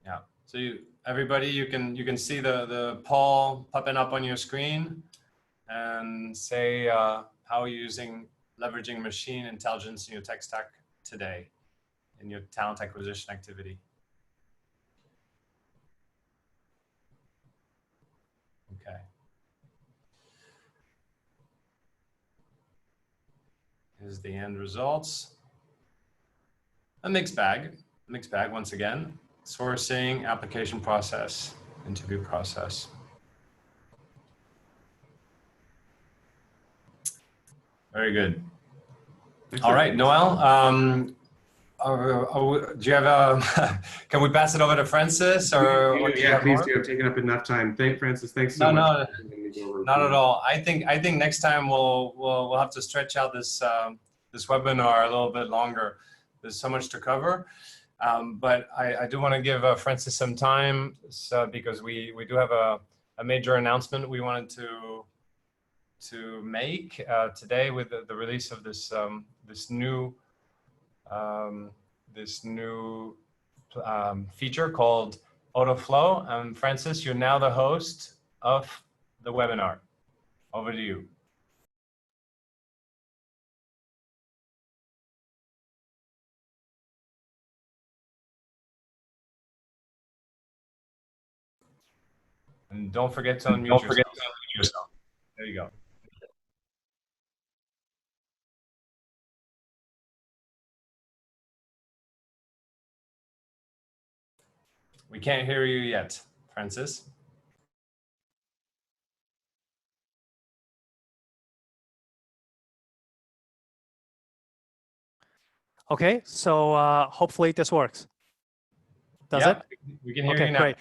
Yeah. So everybody, you can see the poll popping up on your screen, and say how are you leveraging machine intelligence in your tech stack today, in your talent acquisition activity. Okay. Here's the end results. A mixed bag. Mixed bag once again. Sourcing, application process, interview process. Very good. All right, Noel. Do you have a? Can we pass it over to Francis, or yeah, please do. I've taken up enough time. Francis, thanks so much. Not at all. I think next time we'll have to stretch out this this webinar a little bit longer. There's so much to cover, but I do want to give Francis some time, because we do have a major announcement we wanted to make today with the release of this this new feature called Autoflow. Francis, you're now the host of the webinar. Over to you. And don't forget to unmute yourself. There you go. We can't hear you yet, Francis. Okay, so hopefully this works. Does it? We can hear you now. Great.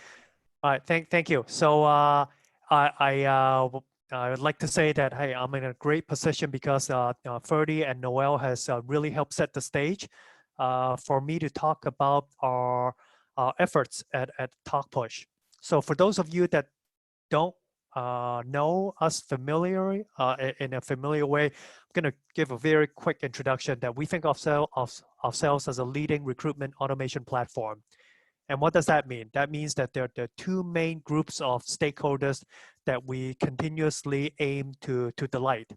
All right, thank you. So I would like to say that, hey, I'm in a great position because Ferdie and Noel has really helped set the stage for me to talk about our efforts at Talkpush. So for those of you that don't know us familiarly in a familiar way, I'm going to give a very quick introduction that we think of ourselves as a leading recruitment automation platform. And what does that mean? That means that there are two main groups of stakeholders that we continuously aim to delight.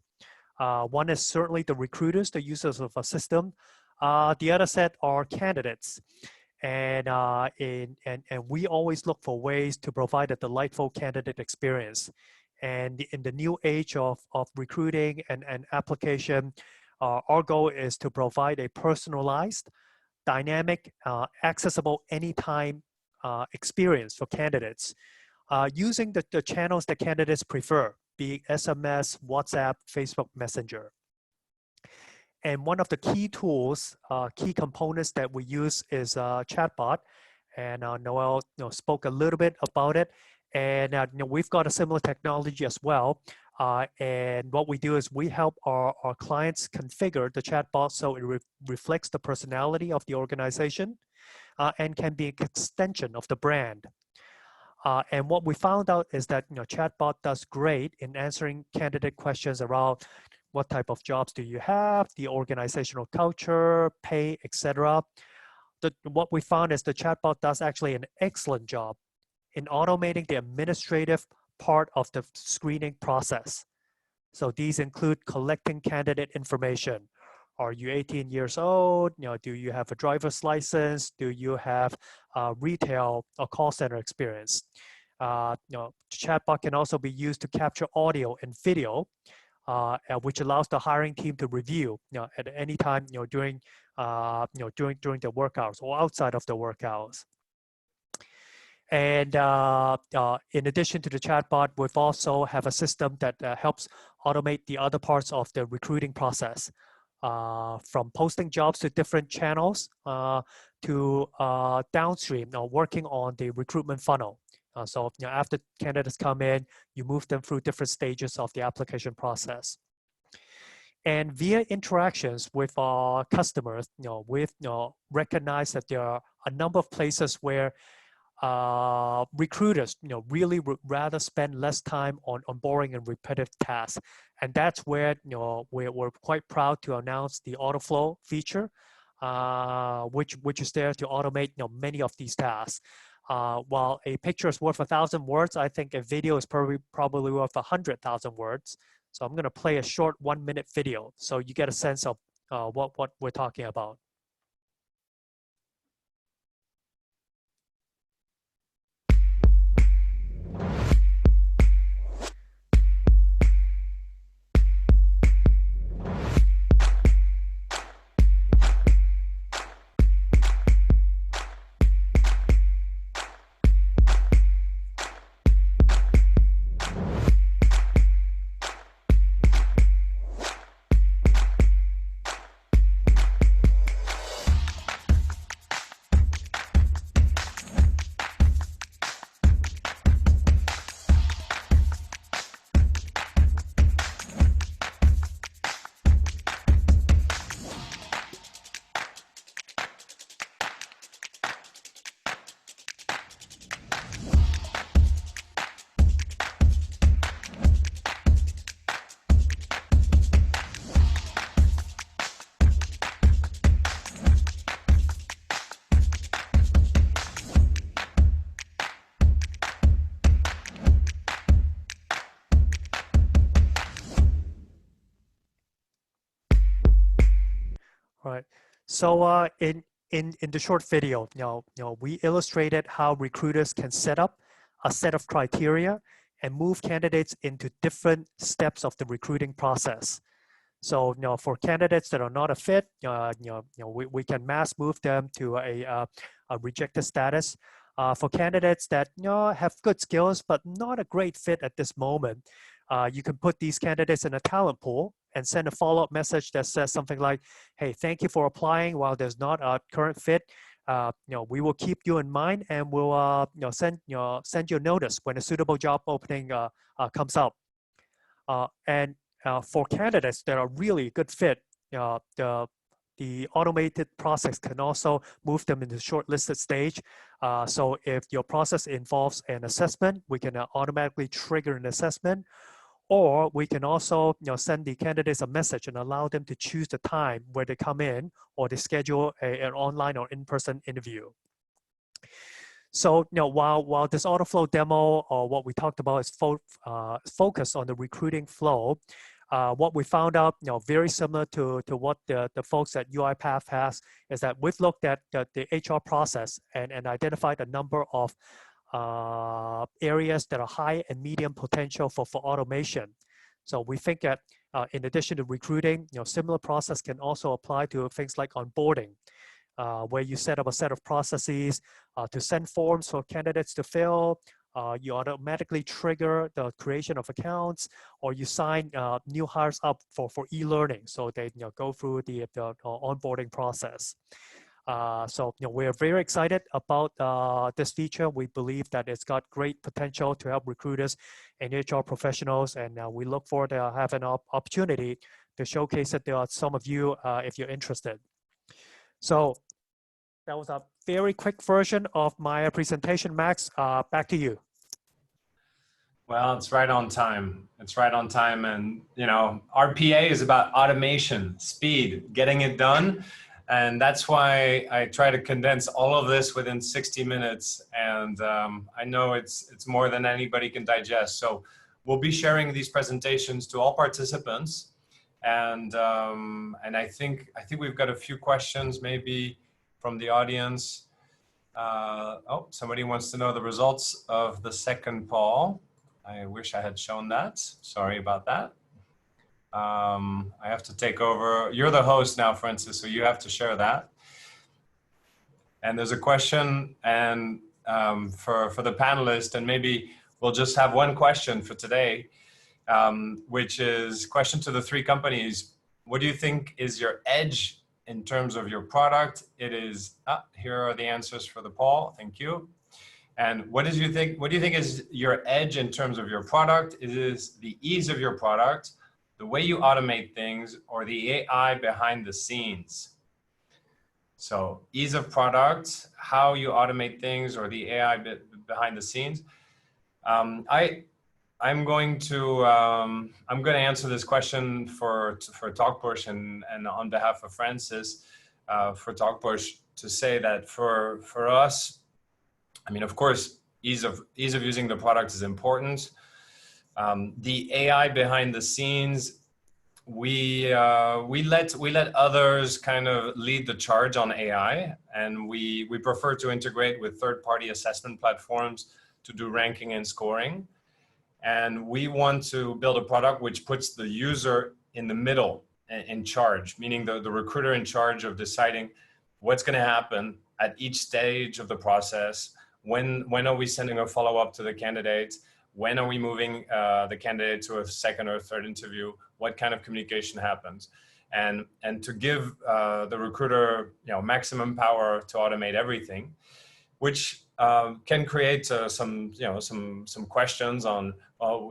One is certainly the recruiters, the users of a system. The other set are candidates. And we always look for ways to provide a delightful candidate experience. And in the new age of recruiting and application, our goal is to provide a personalized, dynamic, accessible anytime experience for candidates using the channels that candidates prefer, be it SMS, WhatsApp, Facebook Messenger. And one of the key tools, key components that we use is chatbot. And Noel spoke a little bit about it. And we've got a similar technology as well. And what we do is we help our clients configure the chatbot so it reflects the personality of the organization and can be an extension of the brand. And what we found out is that chatbot does great in answering candidate questions around what type of jobs do you have, the organizational culture, pay, etc. What we found is the chatbot does actually an excellent job in automating the administrative part of the screening process. So these include collecting candidate information. Are you 18 years old? Do you have a driver's license? Do you have retail or call center experience? Chatbot can also be used to capture audio and video, which allows the hiring team to review at any time during the work hours or outside of the work hours. And in addition to the chatbot, we've also have a system that helps automate the other parts of the recruiting process, from posting jobs to different channels to downstream, working on the recruitment funnel. So after candidates come in, you move them through different stages of the application process. And via interactions with our customers, we've recognized that there are a number of places where recruiters really would rather spend less time on boring and repetitive tasks. And that's where we're quite proud to announce the Autoflow feature, which is there to automate many of these tasks. While a picture is worth 1,000 words, I think a video is probably worth 100,000 words. So I'm going to play a short 1-minute video so you get a sense of what we're talking about. So in the short video, we illustrated how recruiters can set up a set of criteria and move candidates into different steps of the recruiting process. So, for candidates that are not a fit, we can mass move them to a rejected status. For candidates that have good skills but not a great fit at this moment, you can put these candidates in a talent pool and send a follow-up message that says something like, "Hey, thank you for applying. While there's not a current fit, we will keep you in mind and we'll send you a notice when a suitable job opening comes out." And for candidates that are really a good fit, the automated process can also move them into the shortlisted stage. So if your process involves an assessment, we can automatically trigger an assessment, or we can also send the candidates a message and allow them to choose the time where they come in, or they schedule an online or in-person interview. So while this Autoflow demo, or what we talked about, is focused on the recruiting flow, what we found out, very similar to what the folks at UiPath has, is that we've looked at the HR process and identified a number of areas that are high and medium potential for automation. So we think that in addition to recruiting, similar process can also apply to things like onboarding, where you set up a set of processes to send forms for candidates to fill. You automatically trigger the creation of accounts, or you sign new hires up for e-learning, so they go through the onboarding process. So we're very excited about this feature. We believe that it's got great potential to help recruiters and HR professionals, and we look forward to having an opportunity to showcase it to some of you if you're interested. So that was a very quick version of my presentation. Max, back to you. Well, it's right on time. It's right on time. And, RPA is about automation, speed, getting it done. And that's why I try to condense all of this within 60 minutes. And I know it's more than anybody can digest. So we'll be sharing these presentations to all participants. And I think we've got a few questions maybe from the audience. Oh, somebody wants to know the results of the second poll. I wish I had shown that. Sorry about that. I have to take over. You're the host now, Francis, so you have to share that. And there's a question, and for the panelists, and maybe we'll just have one question for today, which is question to the three companies. What do you think is your edge in terms of your product? It is, here are the answers for the poll. Thank you. And what do you think is your edge in terms of your product? It is the ease of your product, the way you automate things, or the AI behind the scenes? So ease of product, how you automate things, or the AI behind the scenes. I'm going to answer this question for Talkpush and on behalf of Francis for Talkpush, to say that for us, I mean, of course, ease of using the product is important. The AI behind the scenes, we let others kind of lead the charge on AI, and we prefer to integrate with third-party assessment platforms to do ranking and scoring. And we want to build a product which puts the user in the middle, in charge, meaning the recruiter in charge of deciding what's going to happen at each stage of the process. When are we sending a follow-up to the candidate? When are we moving the candidate to a second or third interview? What kind of communication happens? And to give the recruiter maximum power to automate everything, which can create some questions on,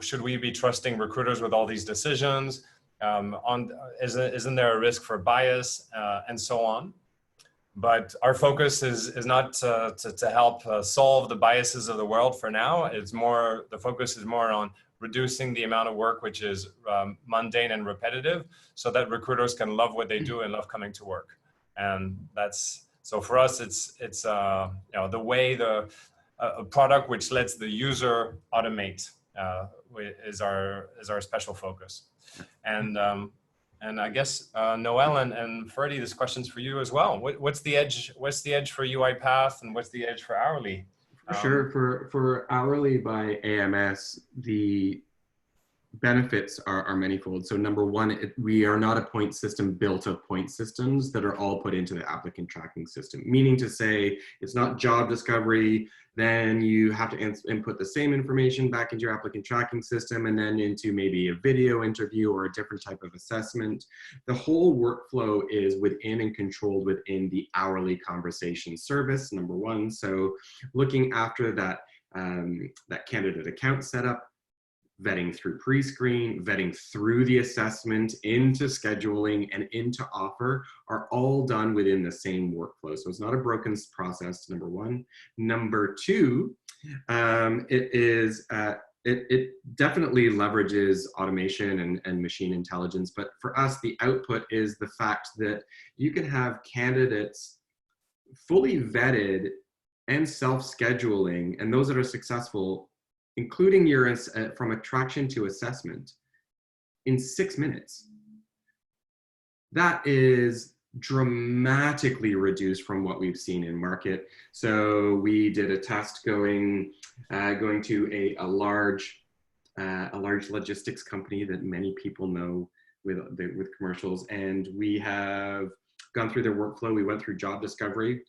should we be trusting recruiters with all these decisions? Isn't there a risk for bias, and so on? But our focus is not to help solve the biases of the world for now. The focus is more on reducing the amount of work which is mundane and repetitive, so that recruiters can love what they do and love coming to work. And so for us, it's the way a product which lets the user automate is our special focus. And And I guess Noel and Ferdie, this question's for you as well. What's the edge? What's the edge for UiPath, and what's the edge for hourly? For sure, for hourly by AMS, the benefits are manifold. So number one, we are not a point system built of point systems that are all put into the applicant tracking system, meaning to say it's not job discovery, then you have to input the same information back into your applicant tracking system and then into maybe a video interview or a different type of assessment. The whole workflow is within and controlled within the hourly conversation service, number one. So looking after that, that candidate account setup, vetting through pre-screen, vetting through the assessment, into scheduling, and into offer are all done within the same workflow. So it's not a broken process, number one. Number two, it definitely leverages automation and machine intelligence, but for us, the output is the fact that you can have candidates fully vetted and self-scheduling, and those that are successful, including your from attraction to assessment, in 6 minutes. That is dramatically reduced from what we've seen in market. So we did a test going to a large logistics company that many people know with commercials, and we have gone through their workflow. We went through job discovery.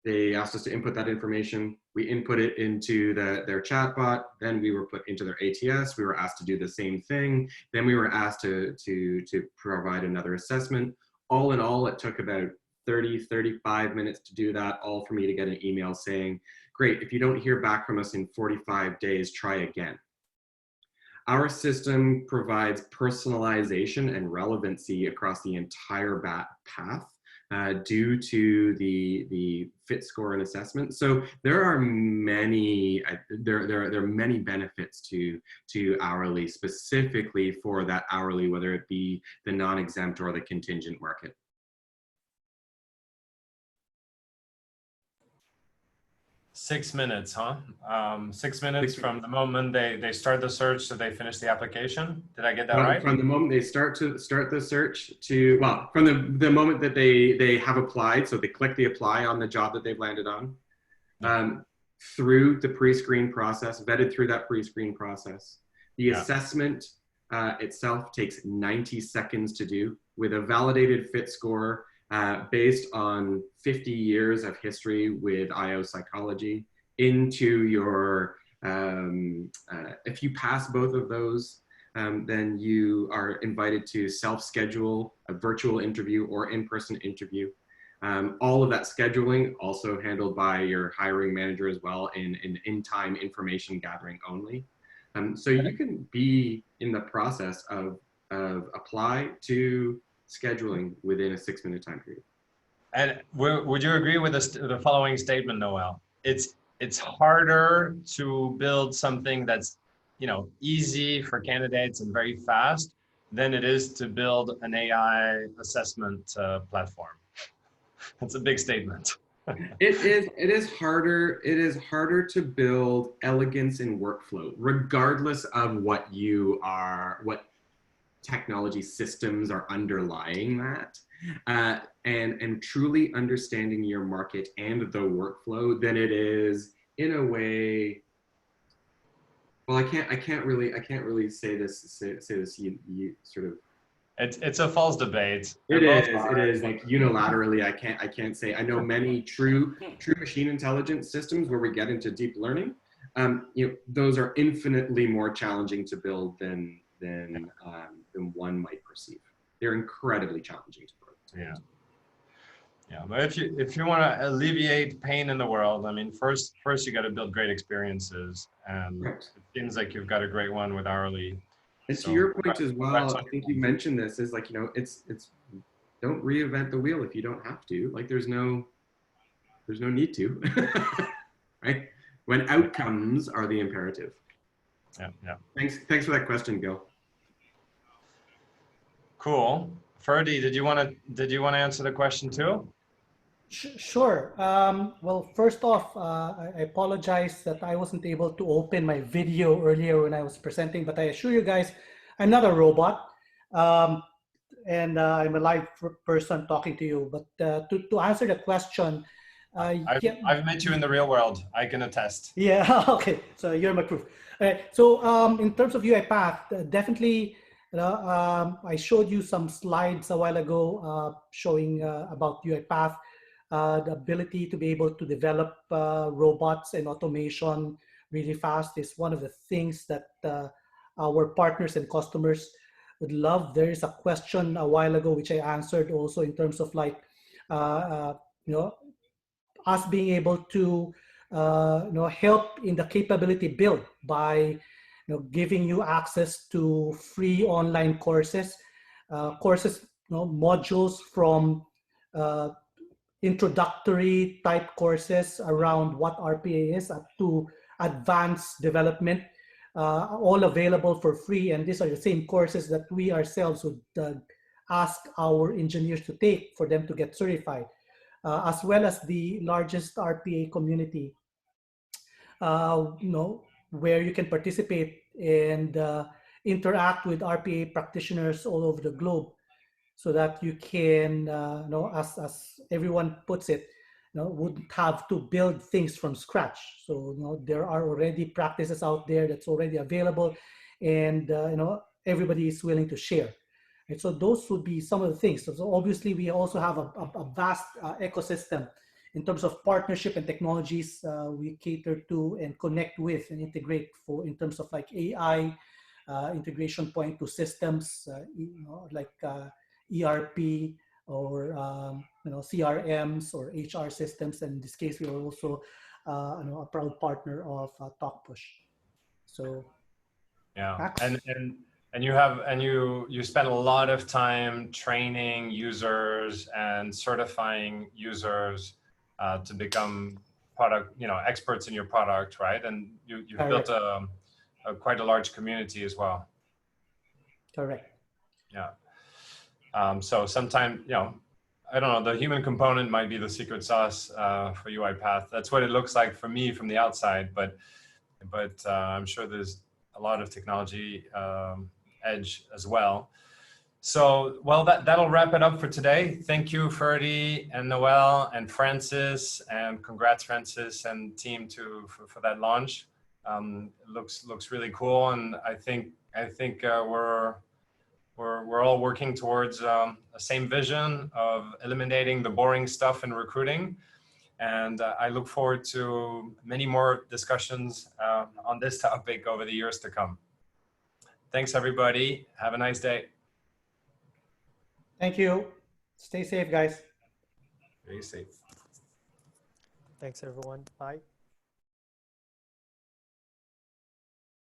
They asked us to input that information. We input it into their chatbot. Then we were put into their ATS. We were asked to do the same thing. Then we were asked to provide another assessment. All in all, it took about 35 minutes to do that, all for me to get an email saying, great, if you don't hear back from us in 45 days, try again. Our system provides personalization and relevancy across the entire path. Due to the fit score and assessment. So there are many there are many benefits to hourly, specifically for that hourly, whether it be the non-exempt or the contingent market. 6 minutes, huh? 6 minutes from the moment they start the search to they finish the application. Did I get that right? From the moment they start the search to, well, from the moment that they have applied, so they click the apply on the job that they've landed on, through the pre-screen process, vetted through that pre-screen process. The assessment itself takes 90 seconds to do with a validated fit score based on 50 years of history with IO psychology into your, if you pass both of those, then you are invited to self-schedule a virtual interview or in-person interview. All of that scheduling also handled by your hiring manager as well in-time information gathering only. So you can be in the process of apply to scheduling within a 6 minute time period. And would you agree with the following statement, Noel? It's harder to build something that's, you know, easy for candidates and very fast than it is to build an AI assessment platform. That's a big statement. It is harder to build elegance in workflow, regardless of what technology systems are underlying that, and truly understanding your market and the workflow than it is in a way. Well, I can't really say this. You sort of. It's a false debate. It is like unilaterally. I can't say. I know many true machine intelligence systems where we get into deep learning. You know, those are infinitely more challenging to build than one might perceive. They're incredibly challenging to build. Yeah. But if you want to alleviate pain in the world, I mean, first you got to build great experiences, and it seems like you've got a great one with hourly. And to your point as well, I think you mentioned this, is like, you know, it's don't reinvent the wheel if you don't have to. Like there's no need to, right? When outcomes are the imperative. Yeah. Thanks for that question, Gil. Cool. Ferdie, did you want to answer the question too? Sure. Well, first off, I apologize that I wasn't able to open my video earlier when I was presenting, but I assure you guys, I'm not a robot. and I'm a live person talking to you. But to answer the question, yeah, I've met you in the real world. I can attest. yeah, okay. So you're my proof. So in terms of UiPath, definitely, I showed you some slides a while ago showing about UiPath, the ability to be able to develop robots and automation really fast is one of the things that our partners and customers would love. There is a question a while ago which I answered also in terms of like, you know, us being able to help in the capability build by giving you access to free online courses, modules from introductory type courses around what RPA is up to advanced development, all available for free. And these are the same courses that we ourselves would ask our engineers to take for them to get certified. As well as the largest RPA community, where you can participate and interact with RPA practitioners all over the globe, so that you can, as everyone puts it, wouldn't have to build things from scratch. So there are already practices out there that's already available, and everybody is willing to share. And so those would be some of the things. So obviously, we also have a vast ecosystem in terms of partnership and technologies we cater to and connect with and integrate for in terms of like AI integration point to systems, like ERP or CRMs or HR systems. And in this case, we are also a proud partner of Talkpush. So yeah, Max? and you spend a lot of time training users and certifying users to become experts in your product, right? And you've built a quite a large community as well. Correct. Yeah. So sometimes, I don't know, the human component might be the secret sauce for UiPath. That's what it looks like for me from the outside, but I'm sure there's a lot of technology edge as well. So, well, that'll wrap it up for today. Thank you, Ferdie and Noel and Francis, and congrats, Francis and team for that launch. Looks really cool, and I think we're all working towards the same vision of eliminating the boring stuff in recruiting. And I look forward to many more discussions on this topic over the years to come. Thanks, everybody. Have a nice day. Thank you. Stay safe, guys. Stay safe. Thanks, everyone. Bye.